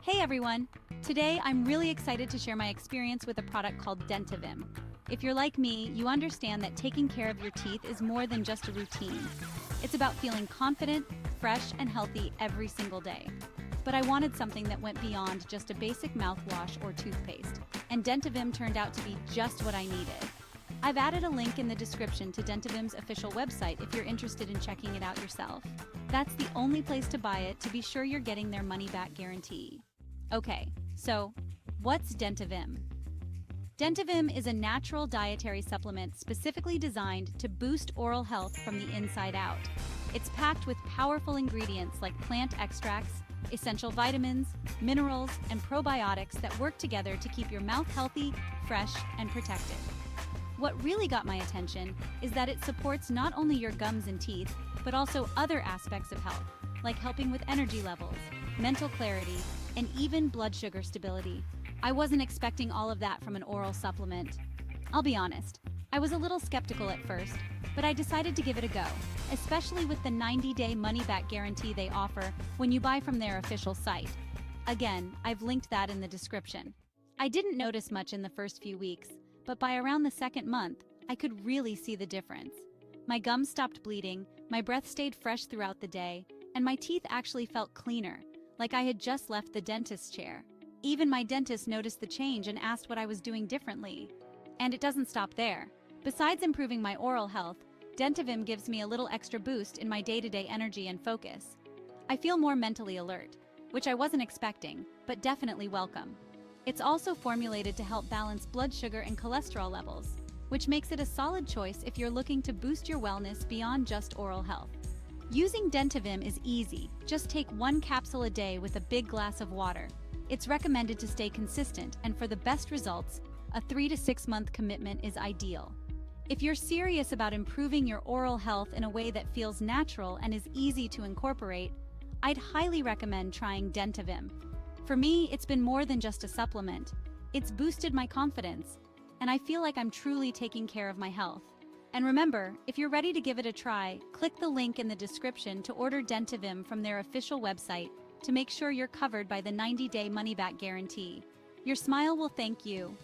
Hey everyone! Today I'm really excited to share my experience with a product called Dentavim. If you're like me, you understand that taking care of your teeth is more than just a routine. It's about feeling confident, fresh, and healthy every single day. But I wanted something that went beyond just a basic mouthwash or toothpaste, and Dentavim turned out to be just what I needed. I've added a link in the description to Dentavim's official website if you're interested in checking it out yourself. That's the only place to buy it to be sure you're getting their money-back guarantee. Okay, so what's Dentavim? Dentavim is a natural dietary supplement specifically designed to boost oral health from the inside out. It's packed with powerful ingredients like plant extracts, essential vitamins, minerals, and probiotics that work together to keep your mouth healthy, fresh, and protected. What really got my attention is that it supports not only your gums and teeth, but also other aspects of health, like helping with energy levels, mental clarity, and even blood sugar stability. I wasn't expecting all of that from an oral supplement. I'll be honest, I was a little skeptical at first, but I decided to give it a go, especially with the 90-day money-back guarantee they offer when you buy from their official site. Again, I've linked that in the description. I didn't notice much in the first few weeks, but by around the second month, I could really see the difference. My gums stopped bleeding, my breath stayed fresh throughout the day, and my teeth actually felt cleaner, like I had just left the dentist's chair. Even my dentist noticed the change and asked what I was doing differently. And it doesn't stop there. Besides improving my oral health, Dentavim gives me a little extra boost in my day-to-day energy and focus. I feel more mentally alert, which I wasn't expecting, but definitely welcome. It's also formulated to help balance blood sugar and cholesterol levels, which makes it a solid choice if you're looking to boost your wellness beyond just oral health. Using Dentavim is easy. Just take one capsule a day with a big glass of water. It's recommended to stay consistent, and for the best results, a 3 to 6 month commitment is ideal. If you're serious about improving your oral health in a way that feels natural and is easy to incorporate, I'd highly recommend trying Dentavim. For me, it's been more than just a supplement. It's boosted my confidence, and I feel like I'm truly taking care of my health. And remember, if you're ready to give it a try, click the link in the description to order Dentavim from their official website to make sure you're covered by the 90-day money-back guarantee. Your smile will thank you.